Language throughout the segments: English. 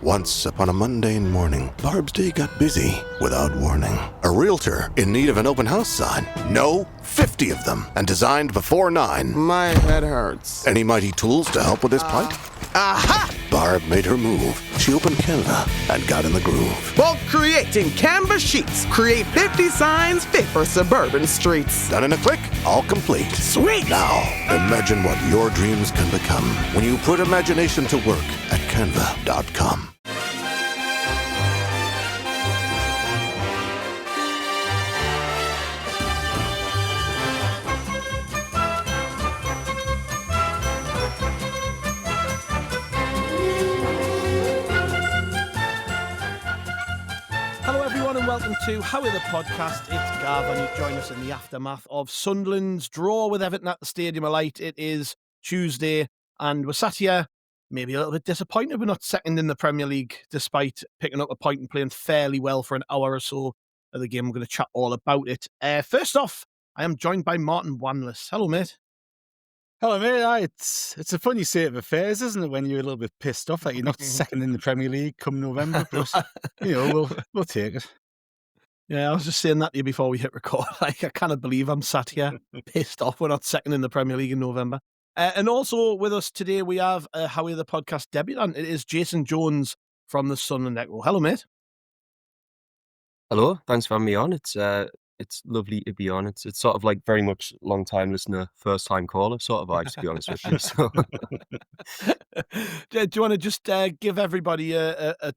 Once upon a mundane morning, Barb's day got busy without warning. A realtor in need of an open house sign. No, 50 of them, and designed before 9. My head hurts. Any mighty tools to help with this plight? Aha! Barb made her move. She opened Canva and got in the groove. Bulk creating Canva sheets. Create 50 signs fit for suburban streets. Done in a click, all complete. Sweet! Now, imagine what your dreams can become when you put imagination to work at canva.com. Welcome to How Are the Podcast. It's Gav, and you join us in the aftermath of Sunderland's draw with Everton at the Stadium of Light. It is Tuesday, and we're sat here maybe a little bit disappointed we're not second in the Premier League, despite picking up a point and playing fairly well for an hour or so of the game. We're going to chat all about it. First off, I am joined by Martin Wanless. Hello, mate. Hello, mate. It's a funny state of affairs, isn't it, when you're a little bit pissed off that you're not second in the Premier League come November? But, we'll take it. Yeah, I was just saying that to you before we hit record. Like, I cannot believe I'm sat here pissed off we're not second in the Premier League in November. And also with us today, we have How Are the Podcast debutant. It is Jason Jones from the Sunderland Echo. Hello, mate. Hello, thanks for having me on. It's lovely to be on. It's sort of like very much long time listener, first time caller sort of vibes, to be honest with you. So. Do you want to just give everybody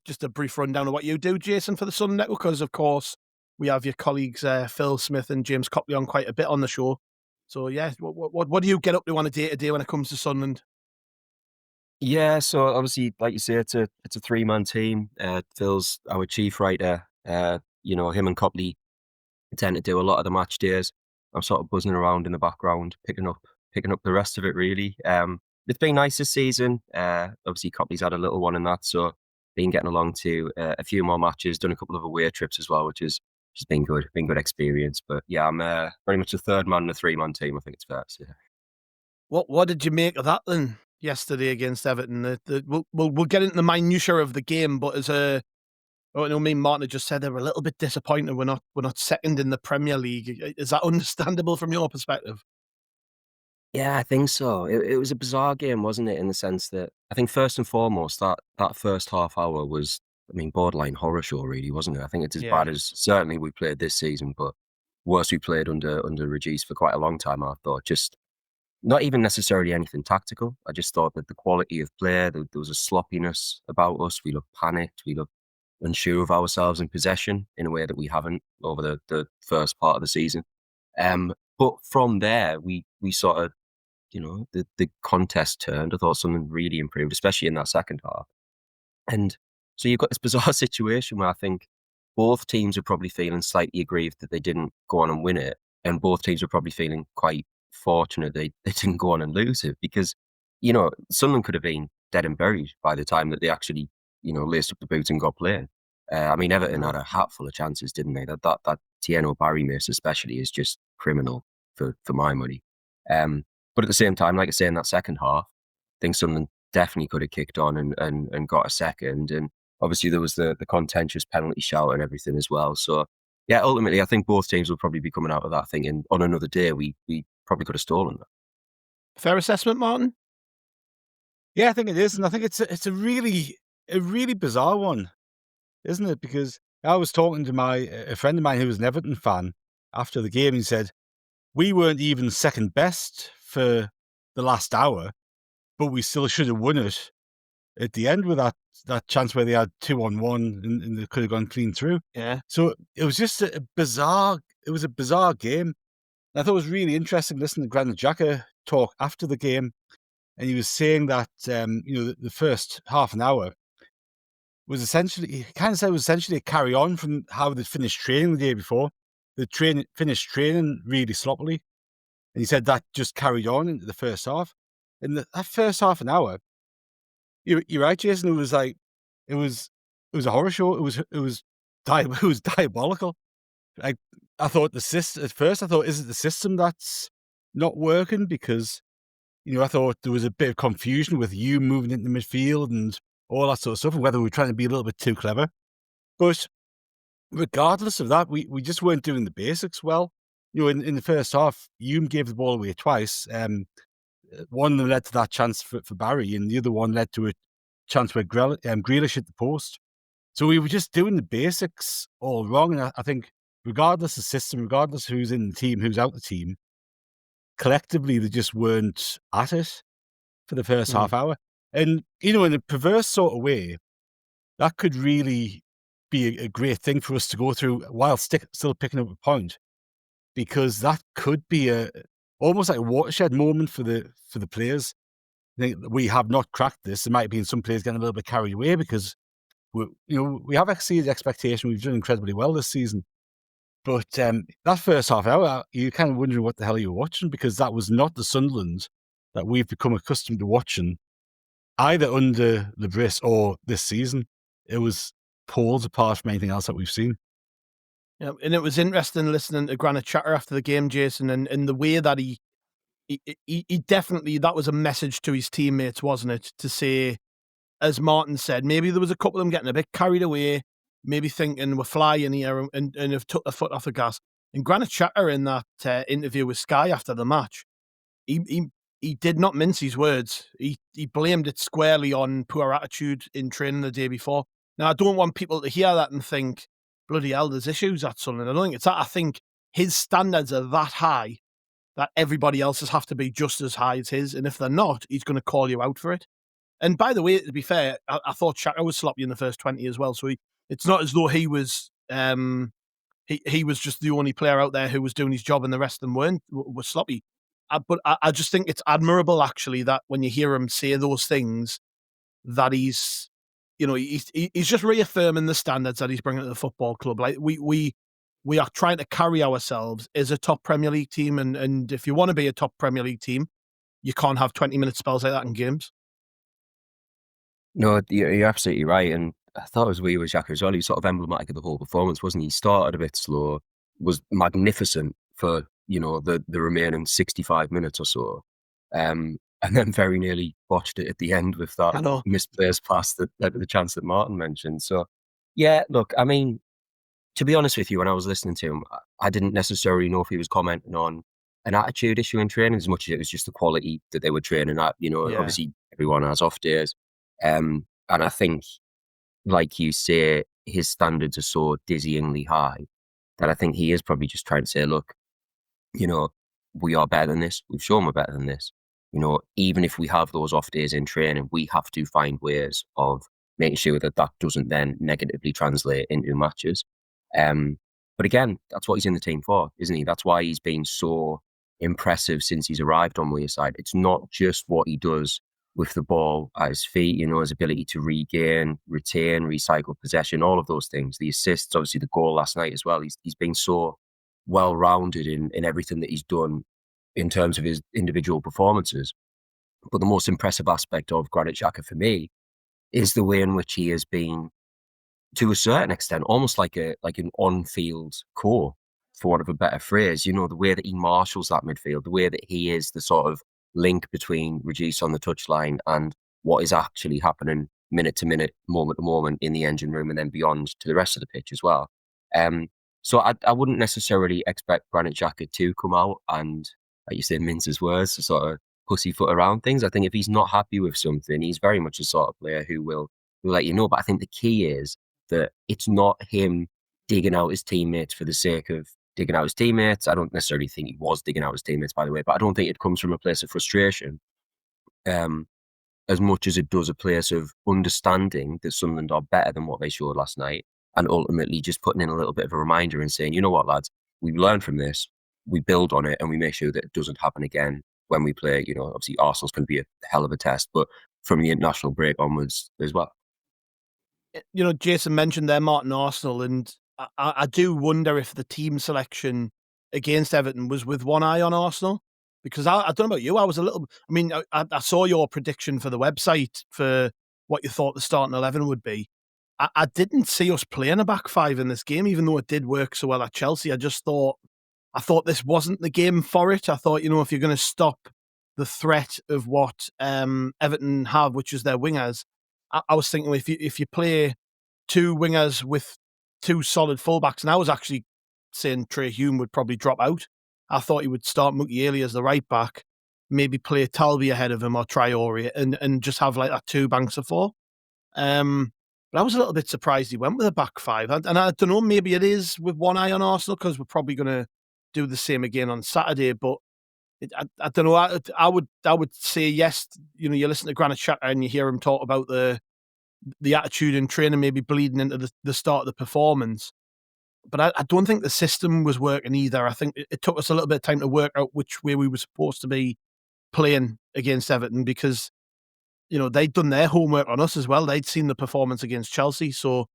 just a brief rundown of what you do, Jason, for the Sunderland Echo? Because of course we have your colleagues Phil Smith and James Copley on quite a bit on the show. So yeah, what do you get up to on a day-to-day when it comes to Sunderland? Yeah, so obviously, like you say, it's a 3-man team. Phil's our chief writer. Him and Copley tend to do a lot of the match days. I'm sort of buzzing around in the background, picking up the rest of it really. It's been nice this season. Obviously, Copley's had a little one in that, so been getting along to a few more matches, done a couple of away trips as well, which has been good experience. But yeah, I'm very much a third man in a 3-man team, I think it's fair to say. What did you make of that then yesterday against Everton? We'll get into the minutiae of the game, but as me and Martin had just said, they were a little bit disappointed we're not second in the Premier League. Is that understandable from your perspective? Yeah, I think so. It was a bizarre game, wasn't it? In the sense that I think first and foremost that first half hour was, borderline horror show, really, wasn't it? I think it's as bad as certainly we played this season, but worse we played under Regis for quite a long time. I thought, just not even necessarily anything tactical. I just thought that the quality of play, there was a sloppiness about us. We looked panicked. We looked unsure of ourselves in possession in a way that we haven't over the first part of the season. But from there, we sort of, the contest turned. I thought something really improved, especially in that second half. And so you've got this bizarre situation where I think both teams are probably feeling slightly aggrieved that they didn't go on and win it. And both teams are probably feeling quite fortunate they didn't go on and lose it, because, Sunderland could have been dead and buried by the time that they actually, laced up the boots and got playing. Everton had a hatful of chances, didn't they? That Tieno Barry miss especially is just criminal for my money. But at the same time, like I say, in that second half, I think Sunderland definitely could have kicked on and got a second. And obviously there was the contentious penalty shout and everything as well. So yeah, ultimately I think both teams will probably be coming out of that thing, and on another day we probably could have stolen that. Fair assessment, Martin? Yeah, I think it is, and I think it's a really bizarre one, isn't it? Because I was talking to a friend of mine who was an Everton fan after the game. He said, we weren't even second best for the last hour, but we still should have won it at the end with that chance where they had 2-on-1 and they could have gone clean through. Yeah. So it was just a bizarre game. And I thought it was really interesting listening to Granit Xhaka talk after the game. And he was saying that, the first half an hour was essentially a carry on from how they'd finished training the day before. They finished training really sloppily. And he said that just carried on into the first half. In that first half an hour, you're right, Jason. It was a horror show. It was diabolical. Like, I thought at first, is it the system that's not working? Because, I thought there was a bit of confusion with you moving into midfield and all that sort of stuff, and whether we were trying to be a little bit too clever. But regardless of that, we just weren't doing the basics well. In the first half, Hume gave the ball away twice. One of them led to that chance for Barry, and the other one led to a chance where Grealish hit the post. So we were just doing the basics all wrong. And I think regardless of system, regardless of who's in the team, who's out the team, collectively they just weren't at it for the first half hour. And, in a perverse sort of way, that could really be a great thing for us to go through while still picking up a point, because that could be almost like a watershed moment for the players. I think we have not cracked this. There might have been some players getting a little bit carried away because we have exceeded expectation. We've done incredibly well this season. But that first half hour, you're kind of wondering what the hell you were watching, because that was not the Sunderland that we've become accustomed to watching, either under Lebris or this season. It was poles apart from anything else that we've seen. Yeah, and it was interesting listening to Granit Xhaka after the game, Jason, and the way that he definitely, that was a message to his teammates, wasn't it? To say, as Martin said, maybe there was a couple of them getting a bit carried away, maybe thinking we're flying here and have took their foot off the gas. And Granit Xhaka in that interview with Sky after the match, he did not mince his words. He blamed it squarely on poor attitude in training the day before. Now, I don't want people to hear that and think, bloody hell, there's issues at Sunderland. I don't think it's that. I think his standards are that high that everybody else's have to be just as high as his. And if they're not, he's going to call you out for it. And by the way, to be fair, I thought Xhaka was sloppy in the first 20 as well. So it's not as though he was he was just the only player out there who was doing his job and the rest of them were sloppy. But I just think it's admirable, actually, that when you hear him say those things, that he's just reaffirming the standards that he's bringing to the football club. Like we are trying to carry ourselves as a top Premier League team, and if you want to be a top Premier League team, you can't have 20-minute spells like that in games. No, you're absolutely right. And I thought it was weird with Xhaka as well. He was sort of emblematic of the whole performance, wasn't he? He started a bit slow, was magnificent for, the remaining 65 minutes or so. And then very nearly botched it at the end with that misplaced pass that led to the chance that Martin mentioned. So, yeah, look, I mean, to be honest with you, when I was listening to him, I didn't necessarily know if he was commenting on an attitude issue in training as much as it was just the quality that they were training at. Obviously everyone has off days. And I think, like you say, his standards are so dizzyingly high that I think he is probably just trying to say, look, we are better than this. We've shown we're better than this. Even if we have those off days in training, we have to find ways of making sure that doesn't then negatively translate into matches. But again, that's what he's in the team for, isn't he? That's why he's been so impressive since he's arrived on Wearside. It's not just what he does with the ball at his feet, his ability to regain, retain, recycle possession, all of those things. The assists, obviously the goal last night as well. He's been so well-rounded in everything that he's done in terms of his individual performances. But the most impressive aspect of Granit Xhaka for me is the way in which he has been, to a certain extent, almost like an on-field core, for want of a better phrase. The way that he marshals that midfield, the way that he is the sort of link between Regis on the touchline and what is actually happening minute to minute, moment to moment in the engine room, and then beyond to the rest of the pitch as well. So I wouldn't necessarily expect Granit Xhaka to come out and, like you say, mince his words to sort of pussyfoot around things. I think if he's not happy with something, he's very much a sort of player who will let you know. But I think the key is that it's not him digging out his teammates for the sake of digging out his teammates. I don't necessarily think he was digging out his teammates, by the way, but I don't think it comes from a place of frustration as much as it does a place of understanding that Sunderland are better than what they showed last night, and ultimately just putting in a little bit of a reminder and saying, you know what, lads, we learned from this, we build on it, and we make sure that it doesn't happen again when we play. Obviously Arsenal's going to be a hell of a test, but from the international break onwards as well. Jason mentioned there Martin Arsenal, and I do wonder if the team selection against Everton was with one eye on Arsenal, because I don't know about you, I was a little, I saw your prediction for the website for what you thought the starting 11 would be. I didn't see us playing a back five in this game, even though it did work so well at Chelsea. I thought this wasn't the game for it. I thought, if you're going to stop the threat of what Everton have, which is their wingers, I was thinking if you play two wingers with two solid fullbacks, and I was actually saying Trey Hume would probably drop out. I thought he would start Mukiele as the right back, maybe play Talby ahead of him or Traore, and just have like that two banks of four. But I was a little bit surprised he went with a back five. And I don't know, maybe it is with one eye on Arsenal because we're probably going to do the same again on Saturday. But I don't know. I would say yes. You know, you listen to Granit Xhaka and you hear him talk about the attitude in training maybe bleeding into the start of the performance. But I don't think the system was working either. I think it took us a little bit of time to work out which way we were supposed to be playing against Everton because, you know, they'd done their homework on us as well. They'd seen the performance against Chelsea. So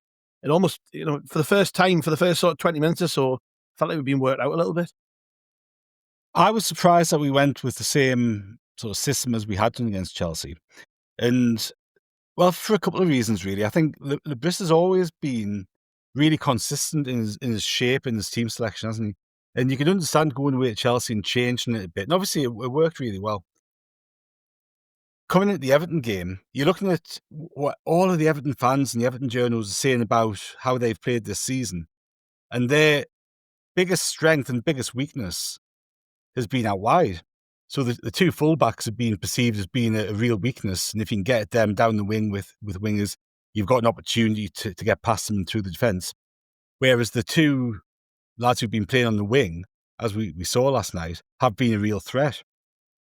it almost, you know, for the first sort of 20 minutes or so, felt like we'd been worked out a little bit. I was surprised that we went with the same sort of system as we had done against Chelsea. And, well, for a couple of reasons, really. I think Lebris has always been really consistent in his shape and his team selection, hasn't he? And you can understand going away to Chelsea and changing it a bit. And obviously, it worked really well. Coming into the Everton game, you're looking at what all of the Everton fans and the Everton journals are saying about how they've played this season. And their biggest strength and biggest weakness has been out wide. So the two fullbacks have been perceived as being a real weakness. And if you can get them down the wing with wingers, you've got an opportunity to get past them through the defence. Whereas the two lads who've been playing on the wing, as we saw last night, have been a real threat.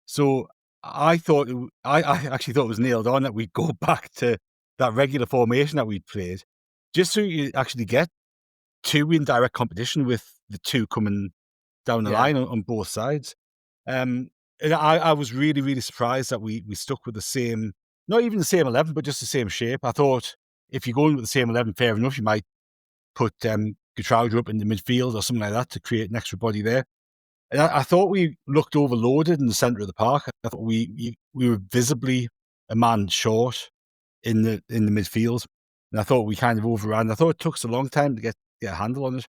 So I actually thought it was nailed on that we'd go back to that regular formation that we'd played, just so you actually get two in direct competition with the two coming down the line on both sides. And I was really, really surprised that we stuck with the same, not even the same 11, but just the same shape. I thought if you're going with the same 11, fair enough, you might put Gautrauder up in the midfield or something like that to create an extra body there. And I thought we looked overloaded in the centre of the park. I thought we were visibly a man short in the midfield. And I thought we kind of overran. I thought it took us a long time to get a handle on it.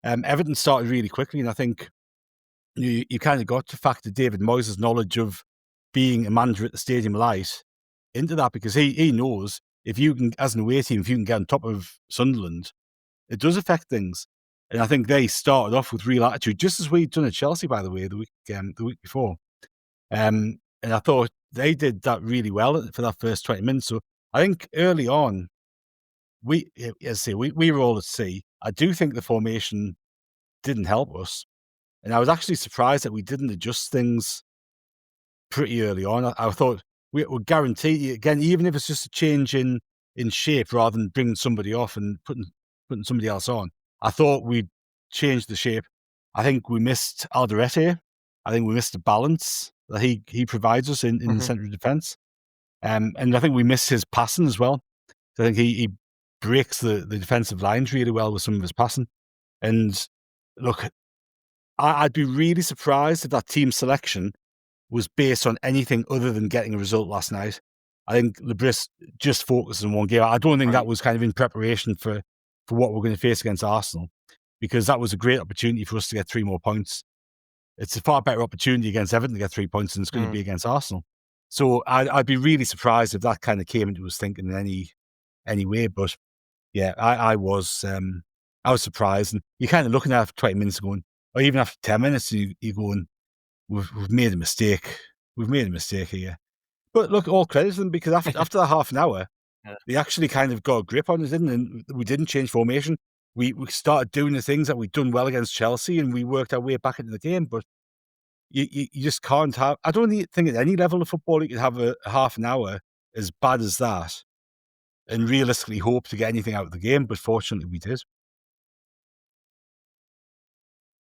Everton started really quickly, and I think you kind of got to factor David Moyes' knowledge of being a manager at the Stadium Light into that, because he knows if you can, as an away team, if you can get on top of Sunderland, it does affect things. And I think they started off with real attitude, just as we'd done at Chelsea, by the way, the week before. And I thought they did that really well for that first 20 minutes. So I think early on, we were all at sea. I do think the formation didn't help us. And I was actually surprised that we didn't adjust things pretty early on. I thought we would guarantee, again, even if it's just a change in shape rather than bringing somebody off and putting somebody else on, I thought we'd change the shape. I think we missed Alderete. I think we missed the balance that he provides us in the centre of defence. And I think we missed his passing as well. I think he breaks the defensive lines really well with some of his passing. And look, I'd be really surprised if that team selection was based on anything other than getting a result last night. I think Lebris just focused on one game. I don't think that was kind of in preparation for what we're going to face against Arsenal, because that was a great opportunity for us to get 3 more points. It's a far better opportunity against Everton to get 3 points than it's going to be against Arsenal. So I'd be really surprised if that kind of came into his thinking in any way. But yeah, I was surprised. And you're kind of looking at it for 20 minutes going, or even after 10 minutes, you're going, we've made a mistake. We've made a mistake here. But look, all credit to them, because after that half an hour, they actually kind of got a grip on it, didn't they? And we didn't change formation. We started doing the things that we'd done well against Chelsea, and we worked our way back into the game. But you just can't have... I don't think at any level of football you could have a half an hour as bad as that and realistically hope to get anything out of the game. But fortunately, we did.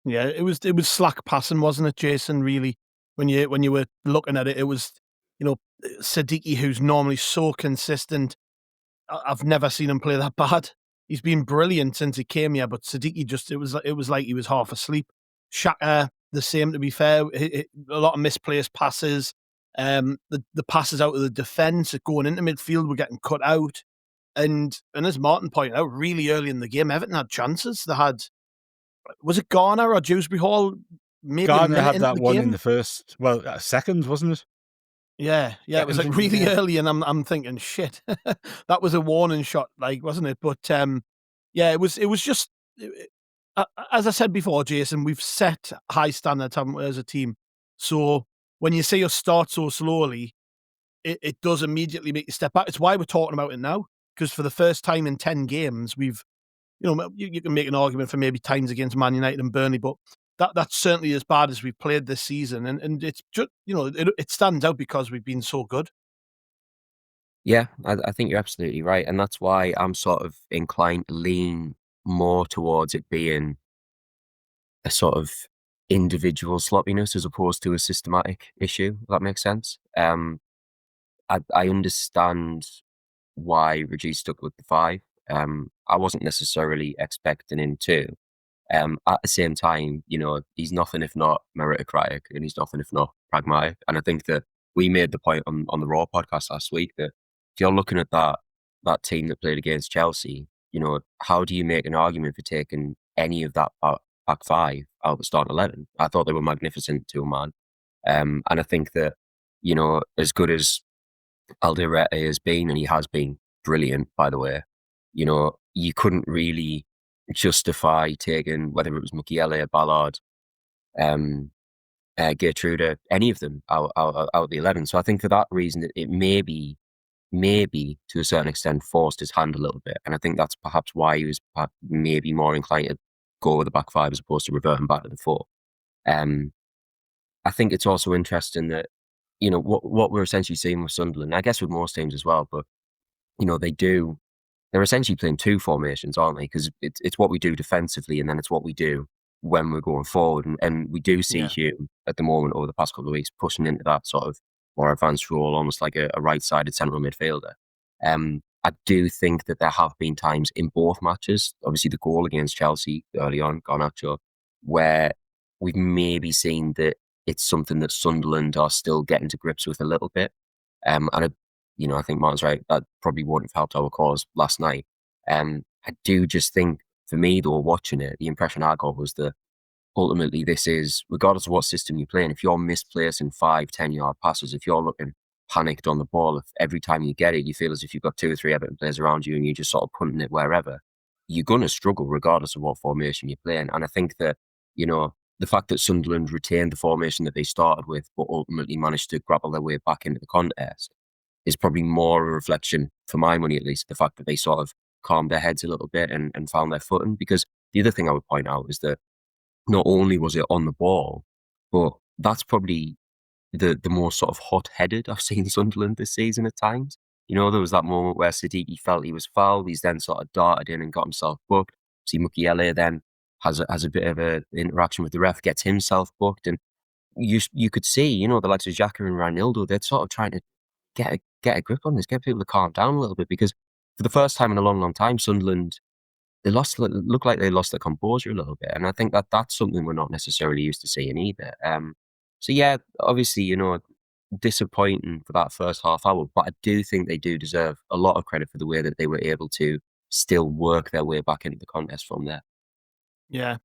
Yeah, it was slack passing, wasn't it, Jason? Really, when you were looking at it, it was, you know, Siddiqui, who's normally so consistent. I've never seen him play that bad. He's been brilliant since he came here, but Siddiqui just it was like he was half asleep. Xhaka, the same, to be fair. A lot of misplaced passes. The passes out of the defence going into midfield were getting cut out. And as Martin pointed out, really early in the game, Everton had chances. They had, was it Garner or Dewsbury Hall? Maybe Garner had that one game? in the first, second, wasn't it? Yeah, it was like really early, and I'm thinking, shit, that was a warning shot, like, wasn't it? But yeah, it was just as I said before, Jason, we've set high standards, haven't we, as a team? So when you see us start so slowly, it does immediately make you step back. It's why we're talking about it now, because for the first time in 10 games, we've, you can make an argument for maybe times against Man United and Burnley, but that's certainly as bad as we've played this season, and it's just, it stands out because we've been so good. Yeah, I think you're absolutely right, and that's why I'm sort of inclined to lean more towards it being a sort of individual sloppiness as opposed to a systematic issue. If that makes sense. I understand why Reggie stuck with the 5. I wasn't necessarily expecting him to. At the same time, he's nothing if not meritocratic, and he's nothing if not pragmatic. And I think that we made the point on the Raw podcast last week that if you're looking at that team that played against Chelsea, how do you make an argument for taking any of that back 5 out of the start 11? I thought they were magnificent to a man. And I think that, as good as Alderete has been, and he has been brilliant, by the way, you couldn't really justify taking, whether it was Mukiele, Ballard, Gertrude, any of them out of the 11. So I think for that reason, it may be to a certain extent forced his hand a little bit. And I think that's perhaps why he was maybe more inclined to go with the back 5 as opposed to reverting back to the 4. I think it's also interesting that, what we're essentially seeing with Sunderland, I guess with most teams as well, but, they're essentially playing 2 formations, aren't they? Because it's what we do defensively, and then it's what we do when we're going forward. And we do see Hugh at the moment over the past couple of weeks pushing into that sort of more advanced role, almost like a right-sided central midfielder. I do think that there have been times in both matches, obviously the goal against Chelsea early on, Garnacho, where we've maybe seen that it's something that Sunderland are still getting to grips with a little bit. And I think Martin's right, that probably wouldn't have helped our cause last night. I do just think, for me, though, watching it, the impression I got was that ultimately this is, regardless of what system you're playing, if you're misplacing 5-10 yard passes, if you're looking panicked on the ball, if every time you get it, you feel as if you've got 2 or 3 Everton players around you and you're just sort of punting it wherever, you're going to struggle regardless of what formation you're playing. And I think that, the fact that Sunderland retained the formation that they started with, but ultimately managed to grapple their way back into the contest, is probably more a reflection, for my money at least, the fact that they sort of calmed their heads a little bit and found their footing. Because the other thing I would point out is that not only was it on the ball, but that's probably the more sort of hot-headed I've seen Sunderland this season at times. There was that moment where Siddiqui felt he was fouled. He's then sort of darted in and got himself booked. See, Mukiele then has a bit of an interaction with the ref, gets himself booked. And you could see, the likes of Xhaka and Reinildo, they're sort of trying to get a grip on this, get people to calm down a little bit, because for the first time in a long, long time, Sunderland, looked like they lost their composure a little bit. And I think that that's something we're not necessarily used to seeing either. So yeah, obviously, disappointing for that first half hour, but I do think they do deserve a lot of credit for the way that they were able to still work their way back into the contest from there. Yeah.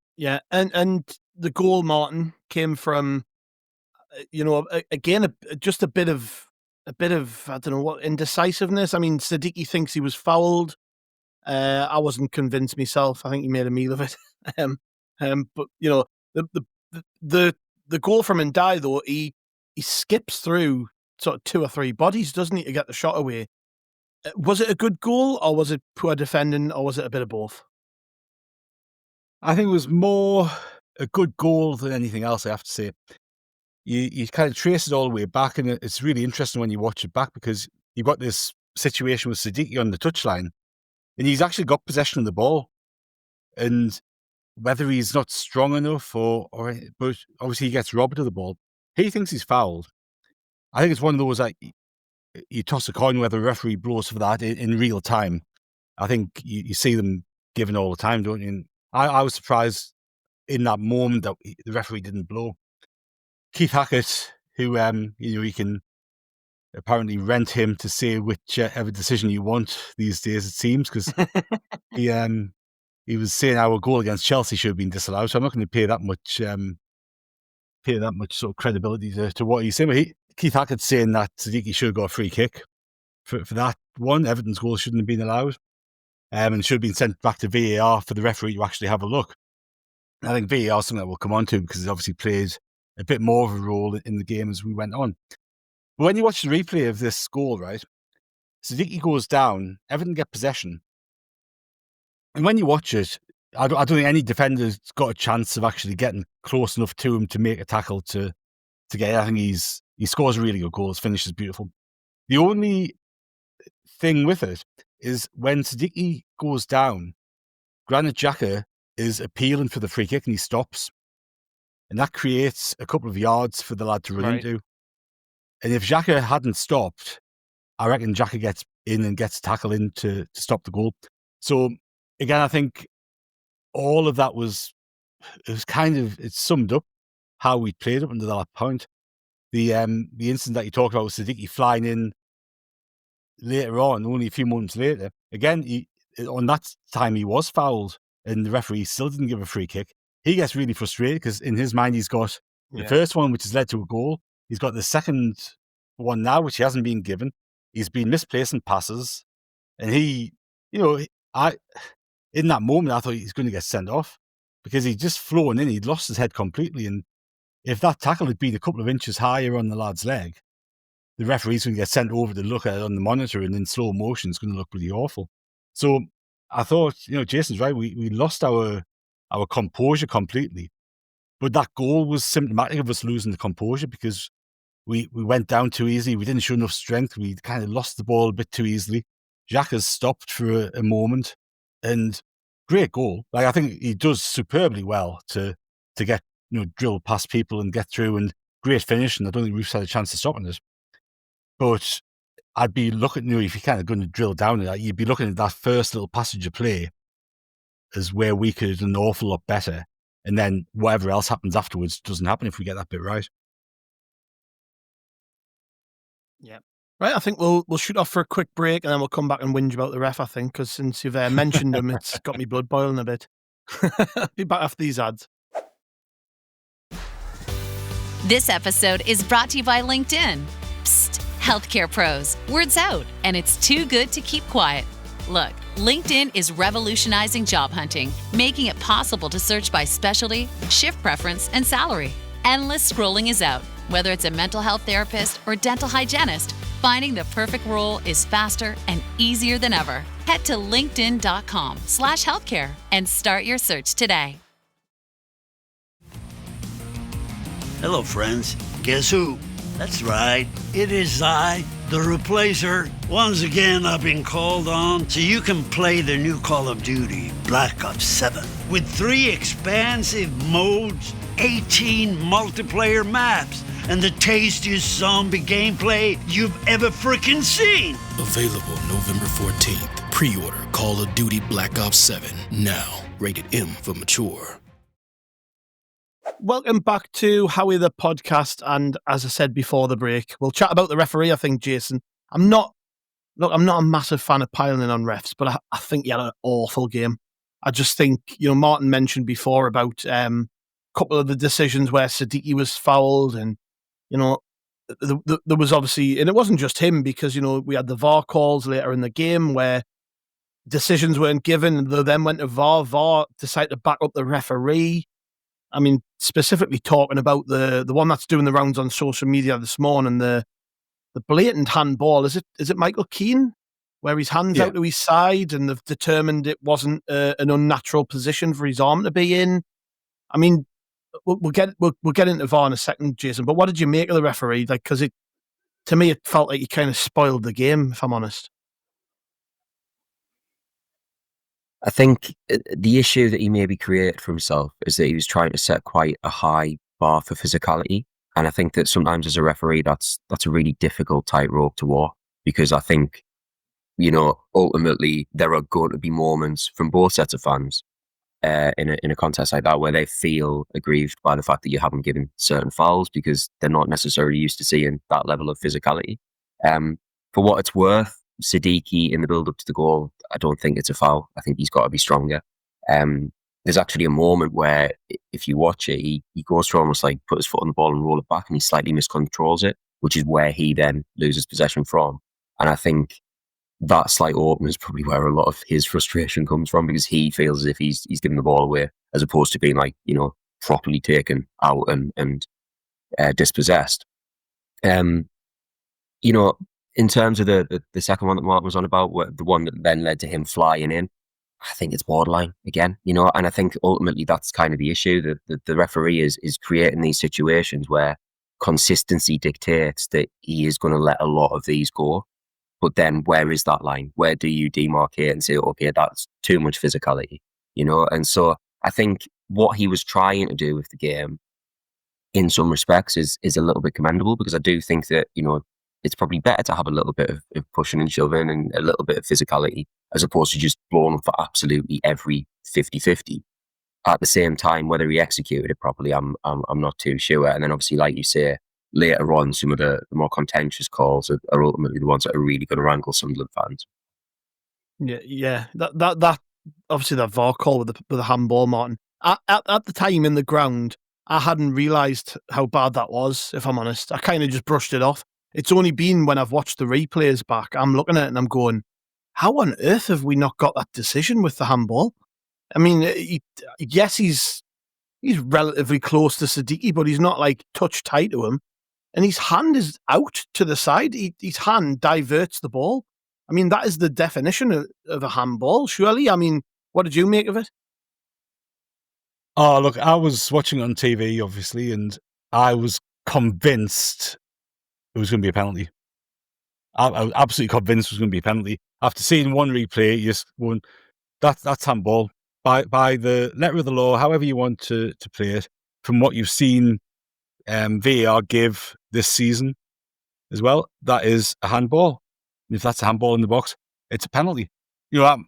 And the goal, Martin, came from, again, just a bit of, I don't know what, indecisiveness. I mean, Siddiqui thinks he was fouled. I wasn't convinced myself. I think he made a meal of it. But the goal from Ndai, though, he skips through sort of 2 or 3 bodies, doesn't he, to get the shot away? Was it a good goal, or was it poor defending, or was it a bit of both? I think it was more a good goal than anything else, I have to say. You kind of trace it all the way back, and it's really interesting when you watch it back, because you've got this situation with Siddiqui on the touchline, and he's actually got possession of the ball. And whether he's not strong enough but obviously he gets robbed of the ball. He thinks he's fouled. I think it's one of those, like, you toss a coin whether the referee blows for that in real time. I think you see them given all the time, don't you? And I was surprised in that moment that the referee didn't blow. Keith Hackett, who, you can apparently rent him to say whichever decision you want these days, it seems, because he was saying our goal against Chelsea should have been disallowed. So I'm not going to pay that much sort of credibility to what he's saying. But Keith Hackett's saying that Siddiqui should have got a free kick for that one. Everton's goal shouldn't have been allowed, and should have been sent back to VAR for the referee to actually have a look. I think VAR is something that we'll come on to because it obviously plays a bit more of a role in the game as we went on. But when you watch the replay of this goal, right, Siddiqui goes down, Everton get possession, and when you watch it, I don't think any defender's got a chance of actually getting close enough to him to make a tackle to get it. I think he scores a really good goal. His finish is beautiful. The only thing with it is when Siddiqui goes down, Granit Xhaka is appealing for the free kick and he stops. And that creates a couple of yards for the lad to run into. And if Xhaka hadn't stopped, I reckon Xhaka gets in and gets tackle in to stop the goal. So again, I think all of that it summed up how we played up until that point. The incident that you talked about with Siddiqui flying in later on, only a few moments later, again, on that time he was fouled and the referee still didn't give a free kick. He gets really frustrated because in his mind he's got the first one, which has led to a goal. He's got the second one now, which he hasn't been given. He's been misplacing passes. And in that moment, I thought he's going to get sent off because he'd just flown in. He'd lost his head completely. And if that tackle had been a couple of inches higher on the lad's leg, the referee's going to get sent over to look at it on the monitor, and in slow motion, it's going to look pretty awful. So I thought, Jason's right. We lost our composure completely. But that goal was symptomatic of us losing the composure because we went down too easily. We didn't show enough strength. We kind of lost the ball a bit too easily. Xhaka's stopped for a moment, and great goal. Like, I think he does superbly well to get drill past people and get through, and great finish. And I don't think Roof's had a chance to stop on it. But I'd be looking, if you're kind of going to drill down at that, you'd be looking at that first little passage of play as where we could have done an awful lot better. And then whatever else happens afterwards doesn't happen if we get that bit right. Yeah. Right, I think we'll shoot off for a quick break and then we'll come back and whinge about the ref, I think, because since you've mentioned him, it's got me blood boiling a bit. Be back after these ads. This episode is brought to you by LinkedIn. Psst, healthcare pros, word's out, and it's too good to keep quiet. Look, LinkedIn is revolutionizing job hunting, making it possible to search by specialty, shift preference, and salary. Endless scrolling is out. Whether it's a mental health therapist or dental hygienist, finding the perfect role is faster and easier than ever. Head to linkedin.com/healthcare and start your search today. Hello, friends. Guess who? That's right. It is I, the replacer. Once again, I've been called on so you can play the new Call of Duty, Black Ops 7, with 3 expansive modes, 18 multiplayer maps, and the tastiest zombie gameplay you've ever freaking seen. Available November 14th. Pre-order Call of Duty Black Ops 7 now. Rated M for mature. Welcome back to Howie the podcast, and as I said before the break, we'll chat about the referee. I think, Jason, I'm not a massive fan of piling in on refs, but I think he had an awful game. I just think, Martin mentioned before about a couple of the decisions where Siddiqui was fouled, and there was obviously, and it wasn't just him, because we had the VAR calls later in the game where decisions weren't given, and they then went to VAR. VAR decided to back up the referee. I mean, specifically talking about the one that's doing the rounds on social media this morning, the blatant handball. Is it Michael Keane, where his hand's out to his side and they've determined it wasn't an unnatural position for his arm to be in? I mean, we'll get into VAR in a second, Jason. But what did you make of the referee? Like, because to me, it felt like he kind of spoiled the game, if I'm honest. I think the issue that he maybe created for himself is that he was trying to set quite a high bar for physicality. And I think that sometimes as a referee, that's a really difficult tightrope to walk, because I think, ultimately there are going to be moments from both sets of fans in a contest like that where they feel aggrieved by the fact that you haven't given certain fouls because they're not necessarily used to seeing that level of physicality. For what it's worth, Siddiqui in the build-up to the goal, I don't think it's a foul. I think he's got to be stronger. There's actually a moment where, if you watch it, he goes to almost like put his foot on the ball and roll it back, and he slightly miscontrols it, which is where he then loses possession from. And I think that slight opening is probably where a lot of his frustration comes from, because he feels as if he's giving the ball away, as opposed to being properly taken out and dispossessed. In terms of the second one that Martin was on about, the one that then led to him flying in, I think it's borderline again, and I think ultimately that's kind of the issue, that the referee is creating these situations where consistency dictates that he is going to let a lot of these go. But then where is that line? Where do you demarcate and say, okay, that's too much physicality, And so I think what he was trying to do with the game in some respects is a little bit commendable, because I do think that, it's probably better to have a little bit of pushing and shoving and a little bit of physicality, as opposed to just blowing up for absolutely every 50-50. At the same time, whether he executed it properly, I'm not too sure. And then obviously, like you say, later on, some of the more contentious calls are ultimately the ones that are really going to wrangle Sunderland fans. Yeah. That obviously that VAR call with the handball, Martin. At the time in the ground, I hadn't realised how bad that was, if I'm honest. I kind of just brushed it off. It's only been when I've watched the replays back, I'm looking at it and I'm going, how on earth have we not got that decision with the handball? I mean, yes, he's relatively close to Siddiqui, but he's not like touch tight to him. And his hand is out to the side. His hand diverts the ball. I mean, that is the definition of a handball, surely. I mean, what did you make of it? Oh, look, I was watching it on TV, obviously, and I was convinced it was going to be a penalty. I was absolutely convinced it was going to be a penalty. After seeing one replay, you just going, that's handball. By the letter of the law, however you want to play it, from what you've seen VAR give this season as well, that is a handball. And if that's a handball in the box, it's a penalty. I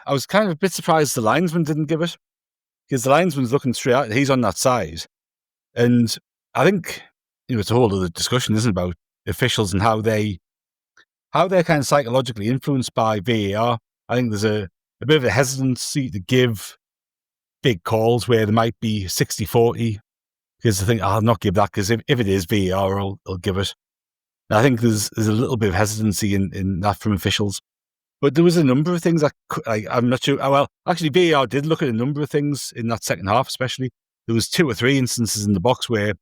was kind of a bit surprised the linesman didn't give it, because the linesman's looking straight at it. He's on that side. And I think, it's a whole other discussion, isn't it, about officials and how they're kind of psychologically influenced by VAR. I think there's a bit of a hesitancy to give big calls where there might be 60-40, because I think I'll not give that, because if it is VAR, I'll give it. And I think there's a little bit of hesitancy in that from officials. But there was a number of things I'm not sure. Well, actually, VAR did look at a number of things in that second half, especially. There was 2 or 3 instances in the box where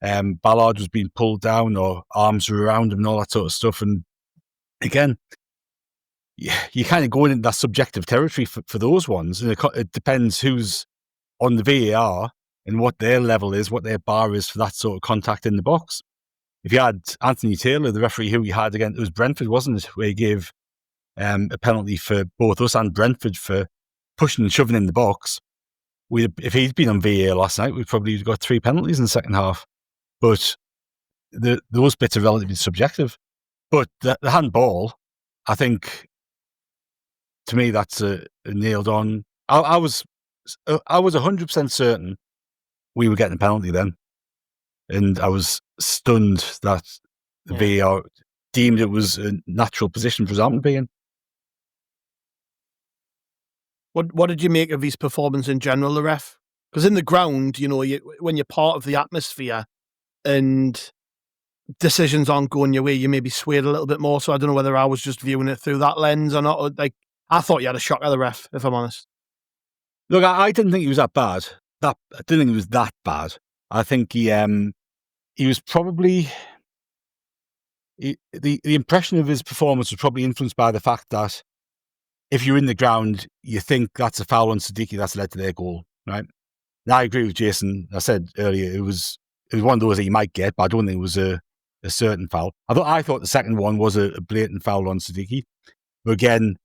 Ballard was being pulled down, or arms were around him and all that sort of stuff. And again, you're kind of going into that subjective territory for those ones. And it depends who's on the VAR and what their level is, what their bar is for that sort of contact in the box. If you had Anthony Taylor, the referee who we had again, it was Brentford, wasn't it, where he gave a penalty for both us and Brentford for pushing and shoving in the box. If he'd been on VAR last night, we'd probably got 3 penalties in the second half. But those bits are relatively subjective. But the handball, I think, to me, that's a nailed on. I was 100% certain we were getting a penalty then, and I was stunned that the VAR deemed it was a natural position for Southampton to be in. What did you make of his performance in general, the ref? Because in the ground, when you're part of the atmosphere and decisions aren't going your way, you may be swayed a little bit more. So I don't know whether I was just viewing it through that lens or not. I thought you had a shock at the ref, if I'm honest. Look, I didn't think he was that bad. I didn't think he was that bad. I think he was probably... The impression of his performance was probably influenced by the fact that if you're in the ground, you think that's a foul on Siddiqui that's led to their goal, right? And I agree with Jason. I said earlier it was one of those that you might get, but I don't think it was a certain foul. I thought the second one was a blatant foul on Siddiqui. But again,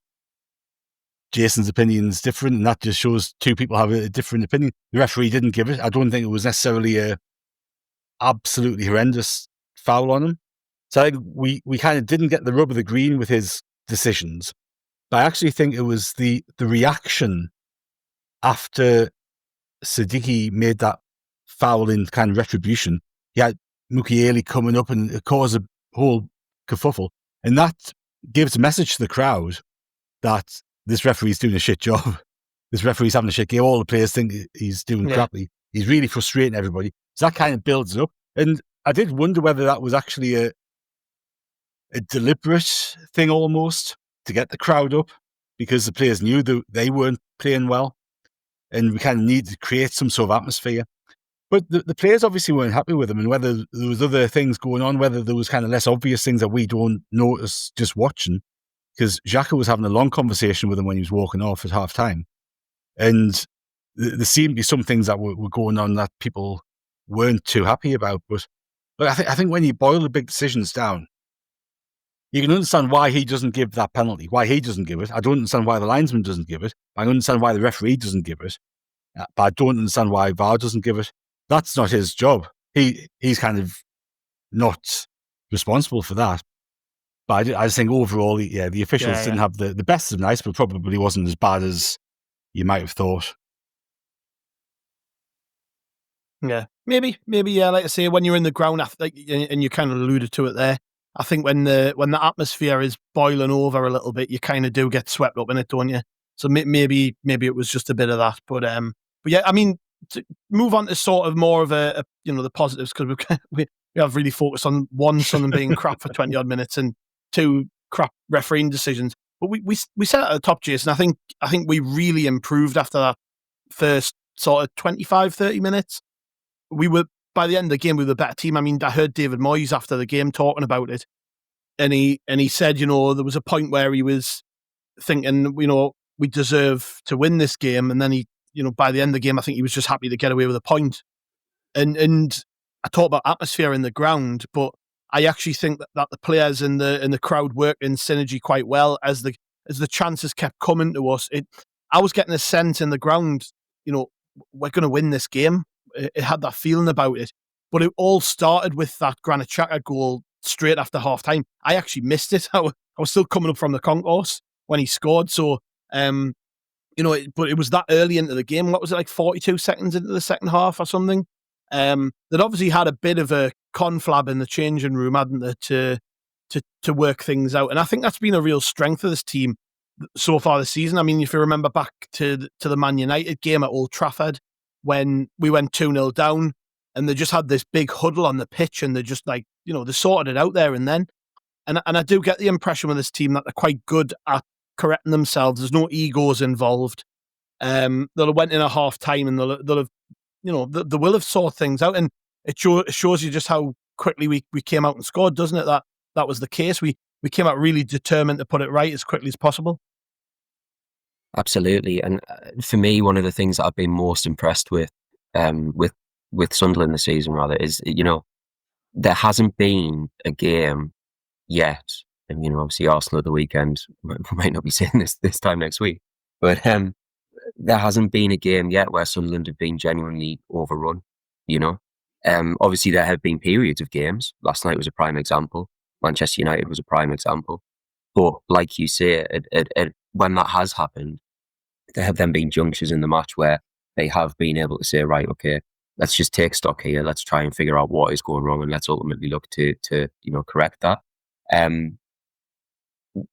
Jason's opinion is different, and that just shows 2 people have a different opinion. The referee didn't give it. I don't think it was necessarily a absolutely horrendous foul on him. So I think we kind of didn't get the rub of the green with his decisions. But I actually think it was the reaction after Siddiqui made that foul in kind of retribution. He had Mukiele coming up and it caused a whole kerfuffle. And that gives a message to the crowd that this referee's doing a shit job. This referee's having a shit game. All the players think he's doing crappy. He's really frustrating everybody. So that kind of builds it up. And I did wonder whether that was actually a deliberate thing almost to get the crowd up, because the players knew that they weren't playing well and we kind of needed to create some sort of atmosphere. But the players obviously weren't happy with him, and whether there was other things going on, whether there was kind of less obvious things that we don't notice just watching, because Xhaka was having a long conversation with him when he was walking off at half-time. And there seemed to be some things that were going on that people weren't too happy about. But I think when you boil the big decisions down, you can understand why he doesn't give that penalty, why he doesn't give it. I don't understand why the linesman doesn't give it. I understand why the referee doesn't give it. But I don't understand why VAR doesn't give it. That's not his job. He's kind of not responsible for that. But I just think overall, the officials didn't have the best of nights, but probably wasn't as bad as you might have thought. Yeah, maybe, like I say, when you're in the ground, and you kind of alluded to it there, I think when the atmosphere is boiling over a little bit, you kind of do get swept up in it, don't you? So maybe it was just a bit of that. But yeah, I mean, to move on to sort of more of the positives, because we have really focused on one, Sunderland being crap for 20 odd minutes, and two, crap refereeing decisions. But we said at the top, Jason, I think we really improved after that first sort of 25, 30 minutes. By the end of the game, we were the better team. I mean, I heard David Moyes after the game talking about it, and he said, there was a point where he was thinking, we deserve to win this game, and then he, by the end of the game, I think he was just happy to get away with a point. And I talk about atmosphere in the ground, but I actually think that the players and the crowd worked in synergy quite well as the chances kept coming to us. I was getting a sense in the ground, we're going to win this game. It had that feeling about it, but it all started with that Granit Xhaka goal straight after half time. I actually missed it. I was still coming up from the concourse when he scored. So, but it was that early into the game. What was it, like 42 seconds into the second half or something? That obviously had a bit of a conflab in the changing room, hadn't they, to work things out. And I think that's been a real strength of this team so far this season. I mean, if you remember back to the Man United game at Old Trafford, when we went 2-0 down and they just had this big huddle on the pitch, and they just they sorted it out there and then. And I do get the impression with this team that they're quite good at correcting themselves. There's no egos involved. They'll have went in at half time and they'll have, they will have sorted things out. And it shows you just how quickly we came out and scored, doesn't it? That was the case. We came out really determined to put it right as quickly as possible. Absolutely. And for me, one of the things that I've been most impressed with Sunderland this season, rather, is, there hasn't been a game yet. And, obviously Arsenal at the weekend, we might not be saying this time next week, but there hasn't been a game yet where Sunderland have been genuinely overrun, Obviously there have been periods of games. Last night was a prime example. Manchester United was a prime example. But like you say, when that has happened, there have then been junctures in the match where they have been able to say, right, okay, let's just take stock here. Let's try and figure out what is going wrong, and let's ultimately look to correct that.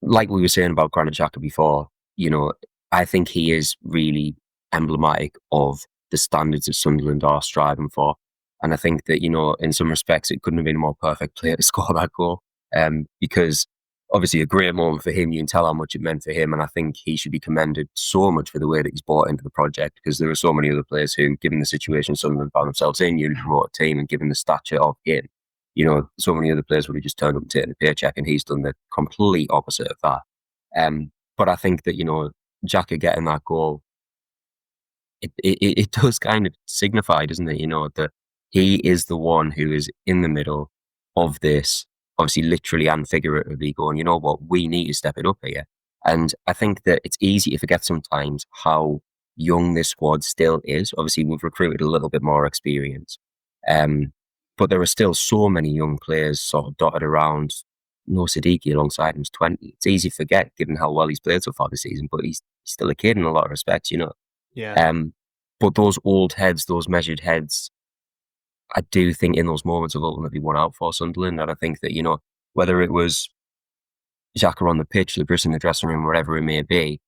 Like we were saying about Granit Xhaka before, I think he is really emblematic of the standards that Sunderland are striving for. And I think that, in some respects, it couldn't have been a more perfect player to score that goal. Because obviously a great moment for him. You can tell how much it meant for him. And I think he should be commended so much for the way that he's bought into the project, because there are so many other players who, given the situation Sunderland found themselves in, newly promoted team, and given the stature of him, so many other players would have just turned up and taken a paycheck, and he's done the complete opposite of that. But I think that, Xhaka getting that goal, it does kind of signify, doesn't it, that he is the one who is in the middle of this, obviously literally and figuratively, going, we need to step it up here. And I think that it's easy to forget sometimes how young this squad still is. Obviously, we've recruited a little bit more experience. But there are still so many young players sort of dotted around. Siddiqui alongside him is 20. It's easy to forget, given how well he's played so far this season, but he's still a kid in a lot of respects, Yeah. But those old heads, those measured heads, I do think in those moments have ultimately won out for Sunderland. And I think that, whether it was Xhaka on the pitch, Lebris in the dressing room, wherever it may be,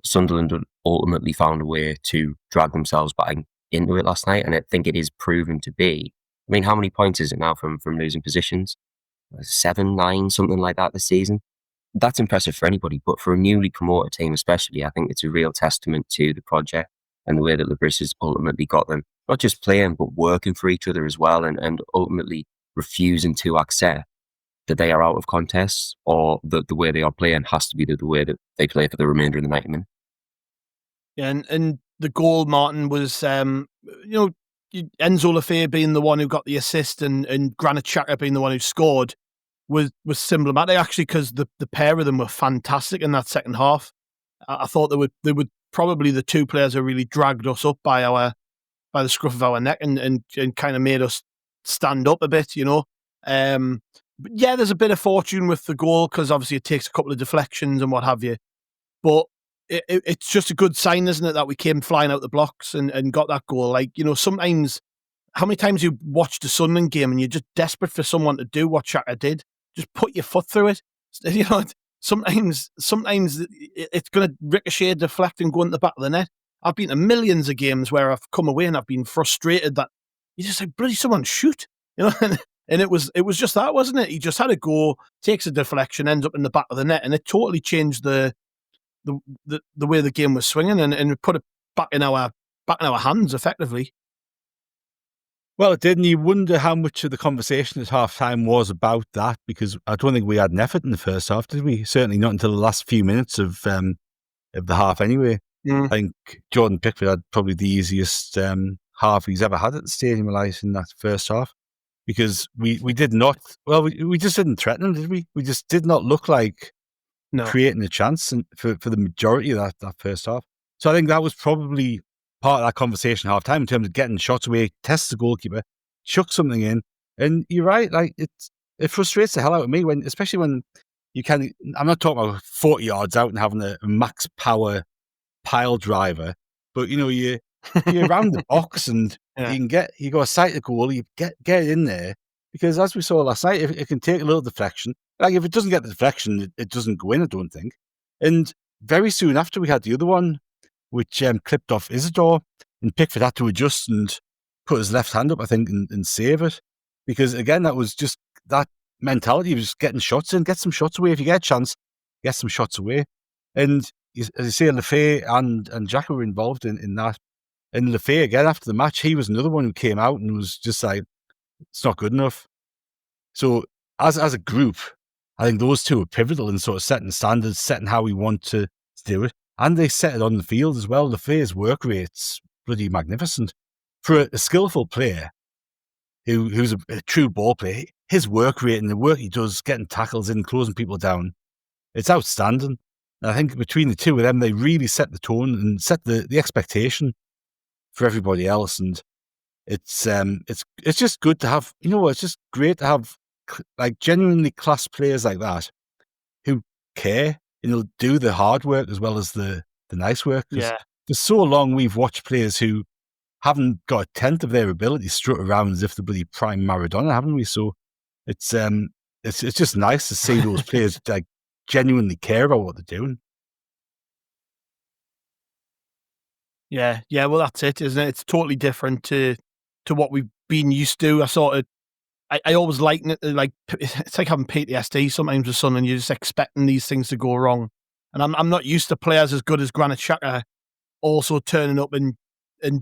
Sunderland ultimately found a way to drag themselves back into it last night. And I think it is proven to be mean, how many points is it now from losing positions? 7, 9, something like that this season. That's impressive for anybody, but for a newly promoted team especially, I think it's a real testament to the project and the way that Labris has ultimately got them, not just playing, but working for each other as well, and ultimately refusing to accept that they are out of contests, or that the way they are playing has to be the way that they play for the remainder of the 90 minutes. Yeah, and the goal, Martin, was, Enzo Lafay being the one who got the assist and Granit Xhaka being the one who scored was symptomatic, actually, because the pair of them were fantastic in that second half. I thought they were probably the two players who really dragged us up by the scruff of our neck and kind of made us stand up a bit, But yeah, there's a bit of fortune with the goal because obviously it takes a couple of deflections and what have you. But it's just a good sign, isn't it, that we came flying out the blocks and got that goal. Like, sometimes, how many times you watched a Sunderland game and you're just desperate for someone to do what Xhaka did? Just put your foot through it. Sometimes it's going to ricochet, deflect, and go into the back of the net. I've been to millions of games where I've come away and I've been frustrated that you just like, bloody someone shoot, and it was just that, wasn't it? He just had a go, takes a deflection, ends up in the back of the net, and it totally changed the way the game was swinging and put it back in our hands effectively. Well, it did, and you wonder how much of the conversation at half-time was about that, because I don't think we had an effort in the first half, did we? Certainly not until the last few minutes of the half anyway. I think Jordan Pickford had probably the easiest half he's ever had at the Stadium of Light in that first half, because we did not, well, we just didn't threaten him, did we? We just did not look like creating a chance for the majority of that first half. So I think that was probably part of that conversation at half-time in terms of getting shots away, test the goalkeeper, chuck something in. And you're right, like it frustrates the hell out of me, especially when you can. I'm not talking about 40 yards out and having a max power pile driver, but you're around the box and you go a sight of goal, you get it in there, because as we saw last night, if it can take a little deflection, like if it doesn't get the deflection, it doesn't go in, I don't think. And very soon after we had the other one, which clipped off Isidore, and Pickford had to adjust and put his left hand up, I think, and save it. Because again, that was just that mentality of just getting shots in, get some shots away. If you get a chance, get some shots away. And as you say, Lafay and Xhaka were involved in that. And Lafay, again, after the match, he was another one who came out and was just like, it's not good enough. So as a group, I think those two are pivotal in sort of setting standards, setting how we want to do it. And they set it on the field as well. Lafay's work rate's bloody magnificent. For a skillful player who's a true ball player, his work rate and the work he does getting tackles in, closing people down, it's outstanding. And I think between the two of them, they really set the tone and set the expectation for everybody else. And it's just good to have, it's just great to have like genuinely class players like that who care and do the hard work as well as the nice work. Yeah. For so long, we've watched players who haven't got a tenth of their ability strut around as if they're bloody prime Maradona, haven't we? So it's just nice to see those players like genuinely care about what they're doing. Yeah. Well, that's it, isn't it? It's totally different to what we've been used to. I always liken it like it's like having PTSD sometimes with Sunderland. You're just expecting these things to go wrong, and I'm not used to players as good as Granit Xhaka also turning up and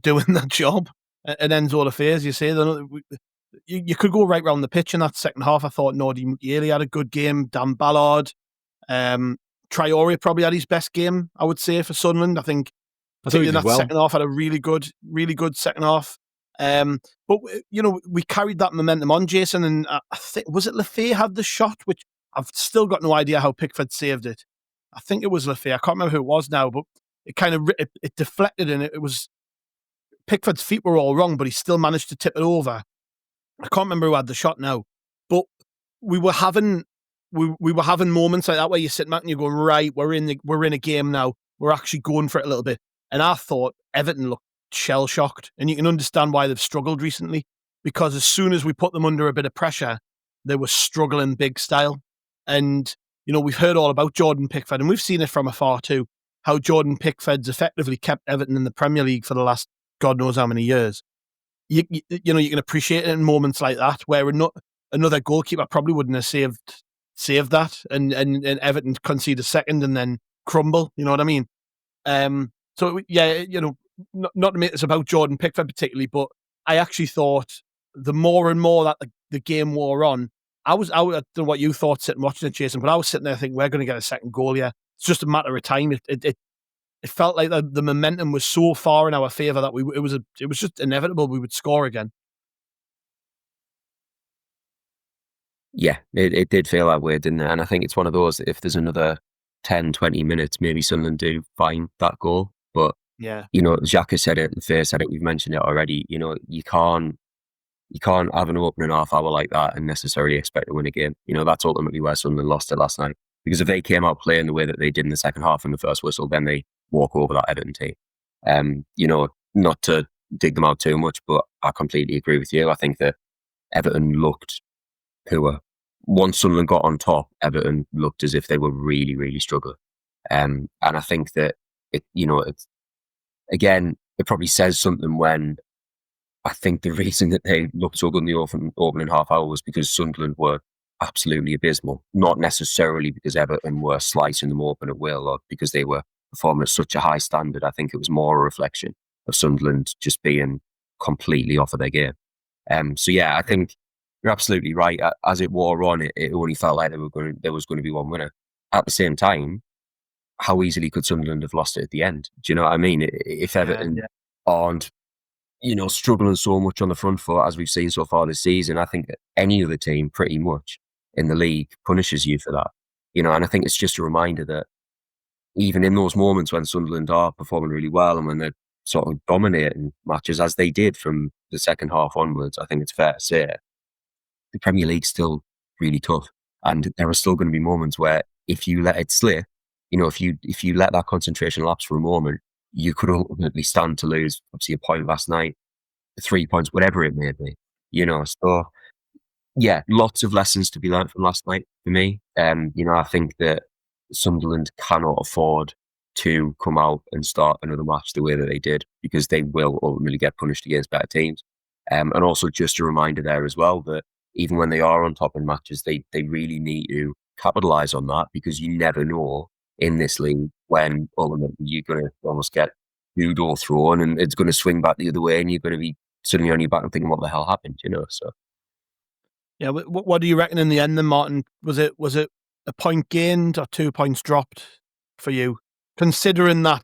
doing that job. And Enzo Lafay, as you say, you could go right round the pitch in that second half. I thought Nordi Mukiele had a good game. Dan Ballard, Traore probably had his best game, I would say, for Sunderland. I think in that second half had a really good second half. But we carried that momentum on, Jason, and I think, was it Lafay had the shot, which I've still got no idea how Pickford saved it. I think it was Lafay. I can't remember who it was now, but it kind of it deflected, and it was Pickford's feet were all wrong, but he still managed to tip it over. I can't remember who had the shot now, but we were having moments like that where you sit back and you go, right, we're in a game now. We're actually going for it a little bit. And I thought Everton looked shell-shocked, and you can understand why they've struggled recently, because as soon as we put them under a bit of pressure, they were struggling big style. And we've heard all about Jordan Pickford, and we've seen it from afar too, how Jordan Pickford's effectively kept Everton in the Premier League for the last God knows how many years. you can appreciate it in moments like that where another goalkeeper probably wouldn't have saved that, and Everton concede a second and then crumble. You know what I mean? So yeah, not to make this about Jordan Pickford particularly, but I actually thought the more and more that the game wore on, I don't know what you thought sitting watching it, Jason, but I was sitting there thinking we're going to get a second goal here. It's just a matter of time. It felt like the momentum was so far in our favour that it was just inevitable we would score again. Yeah, it did feel that way, didn't it? And I think it's one of those that if there's another 10, 20 minutes, maybe Sunderland do find that goal. But, yeah, Xhaka said it, Fair said it, we've mentioned it already. You can't have an opening half hour like that and necessarily expect to win a game. That's ultimately where Sunderland lost it last night. Because if they came out playing the way that they did in the second half in the first whistle, then they walk over that Everton team. Not to dig them out too much, but I completely agree with you. I think that Everton looked poor. Once Sunderland got on top, Everton looked as if they were really, really struggling. And I think that it probably says something when I think the reason that they looked so good in the opening half hour was because Sunderland were absolutely abysmal. Not necessarily because Everton were slicing them open at will or because they were performing at such a high standard. I think it was more a reflection of Sunderland just being completely off of their game. So yeah, I think you're absolutely right. As it wore on, it only felt like there was going to be one winner. At the same time, how easily could Sunderland have lost it at the end? Do you know what I mean? If Everton aren't, struggling so much on the front foot as we've seen so far this season, I think that any other team pretty much in the league punishes you for that. And I think it's just a reminder that even in those moments when Sunderland are performing really well and when they're sort of dominating matches as they did from the second half onwards, I think it's fair to say the Premier League's still really tough. And there are still going to be moments where if you let it slip, if you let that concentration lapse for a moment, you could ultimately stand to lose, obviously, a point last night, 3 points, whatever it may be. So yeah, lots of lessons to be learned from last night for me. I think that Sunderland cannot afford to come out and start another match the way that they did, because they will ultimately get punished against better teams. And also just a reminder there as well that even when they are on top in matches, they really need to capitalise on that, because you never know in this league when ultimately you're going to almost get judo thrown and it's going to swing back the other way and you're going to be suddenly on your back and thinking, what the hell happened, So yeah, what do you reckon in the end then, Martin? Was it a point gained or 2 points dropped for you? Considering that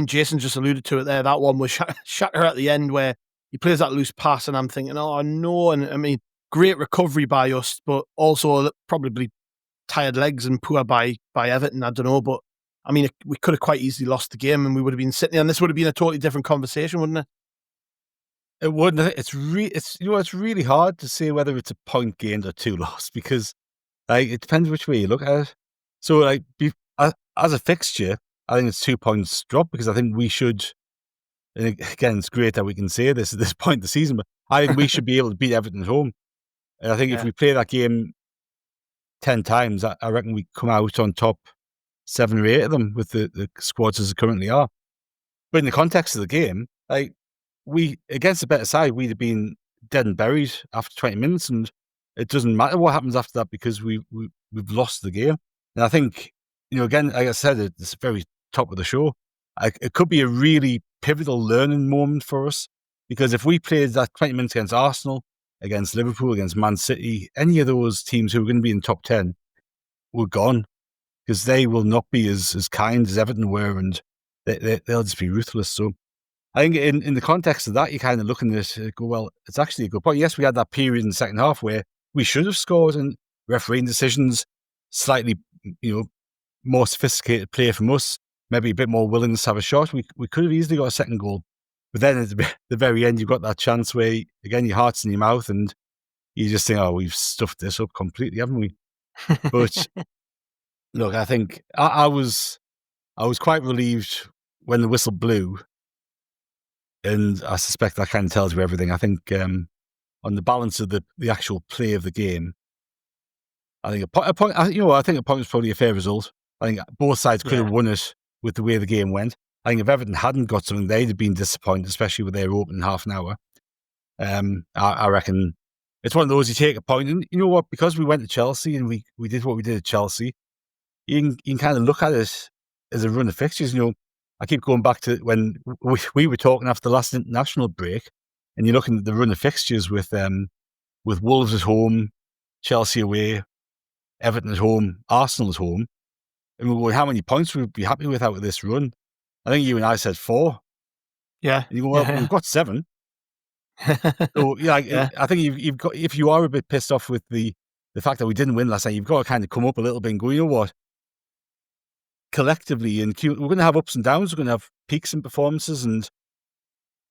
Jason just alluded to it there. That one was Xhaka at the end where he plays that loose pass, and I'm thinking, oh no! And I mean, great recovery by us, but also probably tired legs and poor by Everton. I don't know, but I mean, we could have quite easily lost the game, and we would have been sitting there, and this would have been a totally different conversation, wouldn't it? It wouldn't. It's really hard to say whether it's a point gained or 2 lost, because it depends which way you look at it. So as a fixture, I think it's 2 points drop, because I think we should. And again, it's great that we can say this at this point in the season, but I think we should be able to beat Everton at home. And I think if we play that game 10 times, I reckon we come out on top 7 or 8 of them with the squads as they currently are. But in the context of the game, we against a better side, we'd have been dead and buried after 20 minutes, and it doesn't matter what happens after that, because we've lost the game. And I think, again, like I said, it's the very top of the show. It could be a really pivotal learning moment for us, because if we played that 20 minutes against Arsenal, against Liverpool, against Man City, any of those teams who are going to be in top 10, we're gone, because they will not be as kind as Everton were, and they'll just be ruthless. So I think in the context of that, you're kind of looking at it, go, well, it's actually a good point. Yes, we had that period in the second half where we should have scored, and refereeing decisions, slightly, more sophisticated play from us, maybe a bit more willingness to have a shot. We could have easily got a second goal. But then at the very end, you've got that chance where, again, your heart's in your mouth and you just think, oh, we've stuffed this up completely, haven't we? But look, I think I was quite relieved when the whistle blew. And I suspect that kind of tells you everything. I think on the balance of the actual play of the game, I think a point was probably a fair result. I think both sides could have won it with the way the game went. I think if Everton hadn't got something, they'd have been disappointed, especially with their opening half an hour. I reckon it's one of those you take a point, and you know what? Because we went to Chelsea and we did what we did at Chelsea, you can kind of look at it as a run of fixtures. You know, I keep going back to when we were talking after the last international break, and you're looking at the run of fixtures with Wolves at home, Chelsea away, Everton at home, Arsenal at home, and we're going, how many points would we be happy with out of this run? I think you and I said 4. Yeah. And you go, well, we've got 7. So yeah, I think you've got, if you are a bit pissed off with the fact that we didn't win last night, you've got to kind of come up a little bit and go, you know what? Collectively, and we're going to have ups and downs. We're going to have peaks in performances and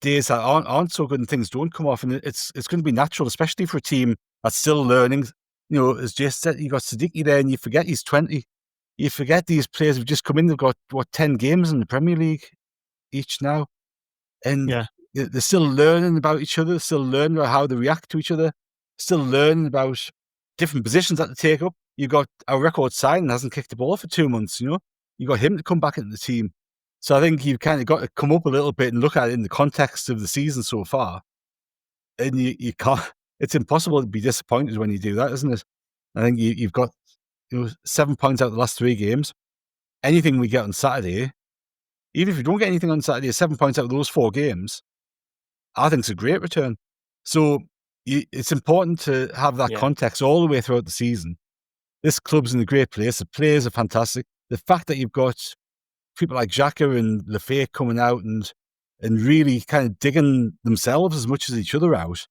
days that aren't so good and things don't come off. And it's going to be natural, especially for a team that's still learning. You know, as Jay said, you got Siddiqui there, and you forget he's 20. You forget these players have just come in. They've got 10 games in the Premier League each now, and they're still learning about each other. Still learning about how they react to each other. Still learning about different positions that they take up. You got our record signing hasn't kicked the ball for 2 months. You know, you got him to come back into the team. So I think you've kind of got to come up a little bit and look at it in the context of the season so far. And you can't. It's impossible to be disappointed when you do that, isn't it? I think you've got 7 points out of the last 3 games. Anything we get on Saturday, even if you don't get anything on Saturday, 7 points out of those 4 games, I think it's a great return. So it's important to have that context all the way throughout the season. This club's in a great place. The players are fantastic. The fact that you've got people like Xhaka and Lafay coming out and really kind of digging themselves as much as each other out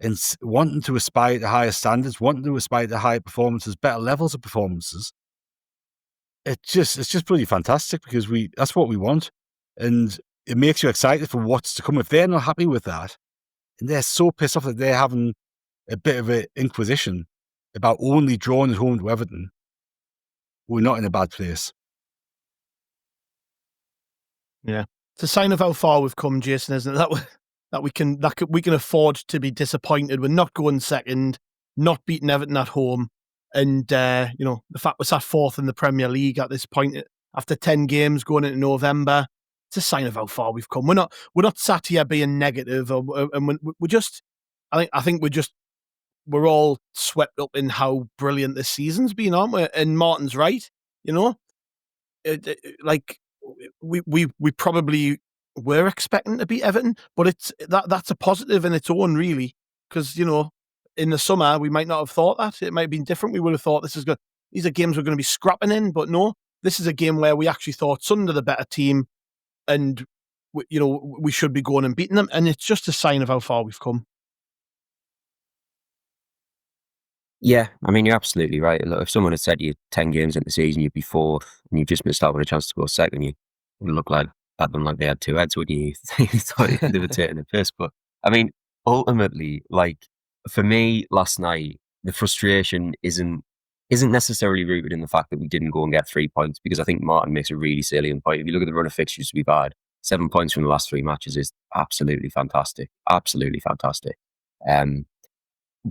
and wanting to aspire to higher standards, wanting to aspire to higher performances, better levels of performances. It's just pretty fantastic because that's what we want. And it makes you excited for what's to come. If they're not happy with that, and they're so pissed off that they're having a bit of an inquisition about only drawing at home to Everton, we're not in a bad place. Yeah. It's a sign of how far we've come, Jason, isn't it? That we can afford to be disappointed. We're not going second, not beating Everton at home. And, the fact we're sat 4th in the Premier League at this point after 10 games going into November, it's a sign of how far we've come. We're not sat here being negative, and we're all swept up in how brilliant this season's been, aren't we? And Martin's right, we probably were expecting to beat Everton, but that's a positive in its own, really, because in the summer we might not have thought that. It might have been different. We would have thought these are games we're going to be scrapping in, but no, this is a game where we actually thought Sunderland are the better team, and we should be going and beating them, and it's just a sign of how far we've come. Yeah, I mean, you're absolutely right. Look, if someone had said you 10 games into the season, you'd be 4th, and you've just missed out on a chance to go second, you would look at them like they had 2 heads, wouldn't you? You thought they were taking a piss. But I mean, ultimately, for me last night, the frustration isn't necessarily rooted in the fact that we didn't go and get 3 points, because I think Martin makes a really salient point. If you look at the run of fixtures we've had, 7 points from the last 3 matches is absolutely fantastic. Absolutely fantastic.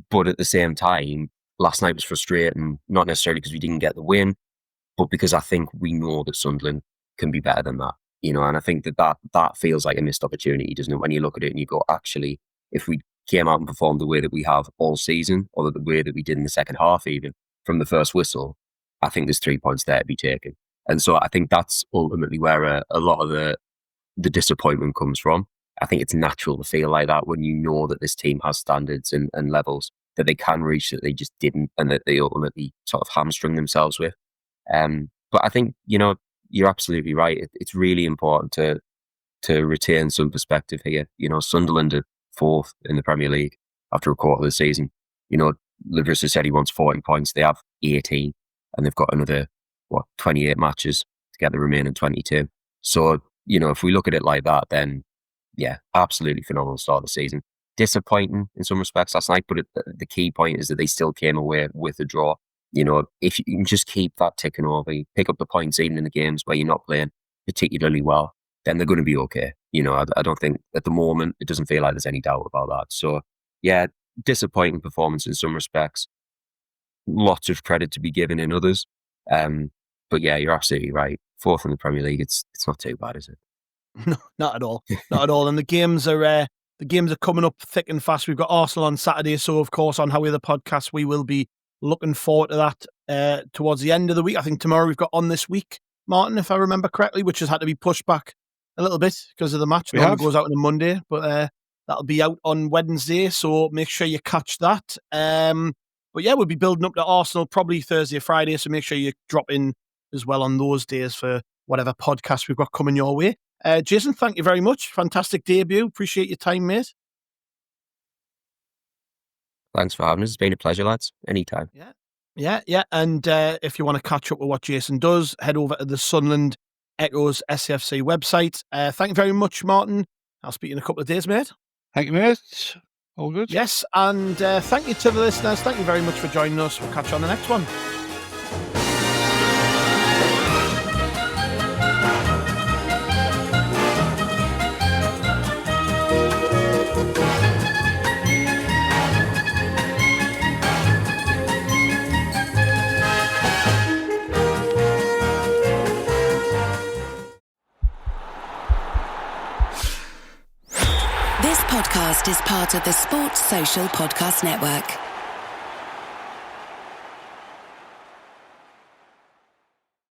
But at the same time, last night was frustrating, not necessarily because we didn't get the win, but because I think we know that Sunderland can be better than that. And I think that feels like a missed opportunity, doesn't it? When you look at it and you go, actually, if we came out and performed the way that we have all season, or the way that we did in the second half, even from the first whistle, I think there's 3 points there to be taken. And so I think that's ultimately where a lot of the disappointment comes from. I think it's natural to feel like that when you know that this team has standards and levels that they can reach that they just didn't, and that they ultimately sort of hamstring themselves with. But I think, you're absolutely right. It's really important to retain some perspective here. Sunderland are 4th in the Premier League after a quarter of the season. Livers has said he wants 40 points. They have 18, and they've got another 28 matches to get the remaining 22. So if we look at it like that, then yeah, absolutely phenomenal start of the season. Disappointing in some respects last night, but the key point is that they still came away with a draw. If you can just keep that ticking over, you pick up the points even in the games where you're not playing particularly well, then they're going to be okay. I don't think at the moment, it doesn't feel like there's any doubt about that. So yeah, disappointing performance in some respects. Lots of credit to be given in others. But yeah, you're absolutely right. fourth in the Premier League. It's not too bad, is it? No, not at all. Not at all. And the games are coming up thick and fast. We've got Arsenal on Saturday, so of course on How We're the Podcast, we will be looking forward to that towards the end of the week. I think tomorrow we've got On This Week, Martin, if I remember correctly, which has had to be pushed back a little bit because of the match. It goes out on a Monday, but that'll be out on Wednesday, so make sure you catch that. But yeah, we'll be building up to Arsenal probably Thursday or Friday, so make sure you drop in as well on those days for whatever podcast we've got coming your way. Jason, thank you very much. Fantastic debut. Appreciate your time, mate. Thanks for having us. It's been a pleasure, lads. Anytime. Yeah. And if you want to catch up with what Jason does, head over to the Sunderland Echo's SAFC website. Thank you very much, Martin. I'll speak in a couple of days, mate. Thank you, mate. All good. Yes, and thank you to the listeners. Thank you very much for joining us. We'll catch you on the next one. This podcast is part of the Sports Social Podcast Network.